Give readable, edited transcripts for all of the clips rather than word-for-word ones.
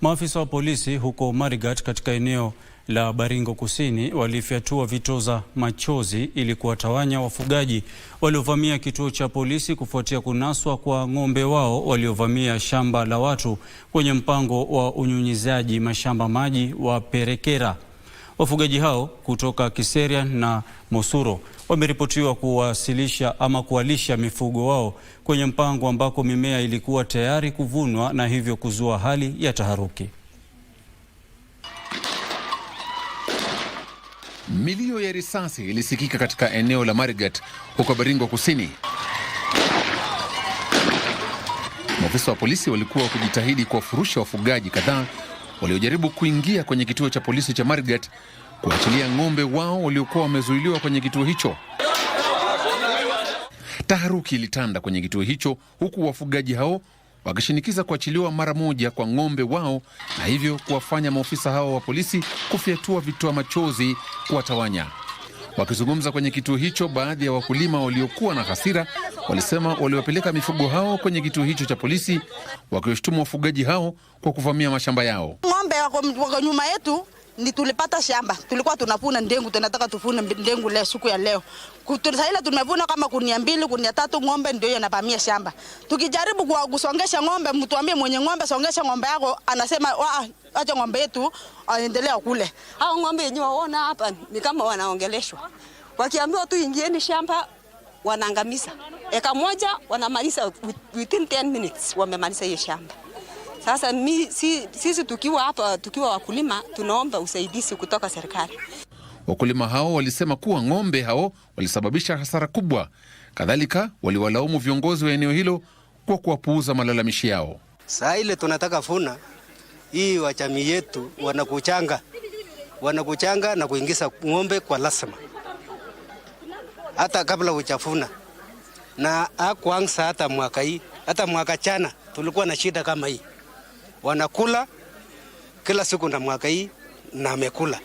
Maafisa wa polisi huko Marigat katika eneo la Baringo Kusini walifyatua vitoza machozi ili kuwatawanya wafugaji waliovamia kituo cha polisi kufuatia kunaswa kwa ng'ombe wao waliovamia shamba la watu kwenye mpango wa unyunyizaji mashamba maji wa Perekera. Wafugaji hao kutoka Kiseria na Mosuro wameripotiwa kuwalisha mifugo wao kwenye mpango ambako mimea ilikuwa tayari kuvunwa na hivyo kuzua hali ya taharuki. Milio ya risasi ilisikika katika eneo la Marigat huko Baringo Kusini. Maafisa wa polisi walikuwa wakijitahidi kuwafurusha wafugaji kadhaa waliojaribu kuingia kwenye kituo cha polisi cha Marigat kuachilia ng'ombe wao waliokuwa wamezuiliwa kwenye kituo hicho. Taharuki ilitanda kwenye kituo hicho, huku wafugaji hao wakishinikiza kuachiliwa mara moja kwa ng'ombe wao na hivyo kuwafanya maofisa hao wa polisi kufyatua vitoa machozi kuwatawanya. Wakizungumza kwenye kituo hicho, baadhi ya wakulima waliokuwa na hasira walisema waliwapeleka mifugo hao kwenye kituo hicho cha polisi, wakiwashutumu wafugaji hao kwa kuvamia mashamba yao. Ng'ombe wako nyuma yetu, ni tulipata shamba, tulikuwa tunavuna ndengu, tunataka tuvune ndengu leo, siku ya leo. Sasa tumevuna kama kunia 2, kunia 3 ng'ombe ndio yanavamia shamba. Tukijaribu kusongesha ng'ombe, mtu ambie mwenye ng'ombe songesha ng'ombe yako, anasema acha ng'ombe yetu aendelea kule. Hao ng'ombe yenyewe waona hapa ni kama wanaongeleshwa. Wakiambiwa tu ingieni shamba wanaangamiza. Eka moja wanamaliza within 10 minutes wamemaliza hiyo shamba. Sasa sisi tukiwa hapa, tukiwa wakulima, tunaomba usaidizi kutoka serikali. Wakulima hao walisema kuwa ng'ombe hao walisababisha hasara kubwa. Kadhalika waliwalaumu viongozi wa eneo hilo kwa kuwapuuza malalamishi yao. Saa ile tunataka funa hii wa jamii yetu wanakuchanga na kuingiza ng'ombe kwa lazima, hata kabla uchafuna. Na hakuanza hata mwaka hii, hata mwaka jana tulikuwa na shida kama hii. Wanakula kila siku na mwaka hii na amekula.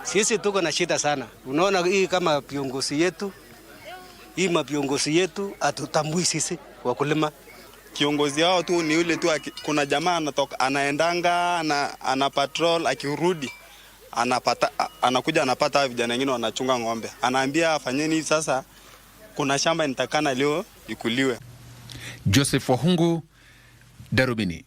Sisi tuko na shida sana. Unaona hii kama viongozi yetu, hii maviongozi yetu hatutambui sisi wakulima. Kiongozi wao tu ni yule tu, kuna jamaa anaendanga ana patrol, akirudi anakuja anapata vijana wengine wanachunga ng'ombe. Anaambia fanyeni sasa, kuna shamba nitakana leo ikuliwe. Joseph Wahungu, Darubini.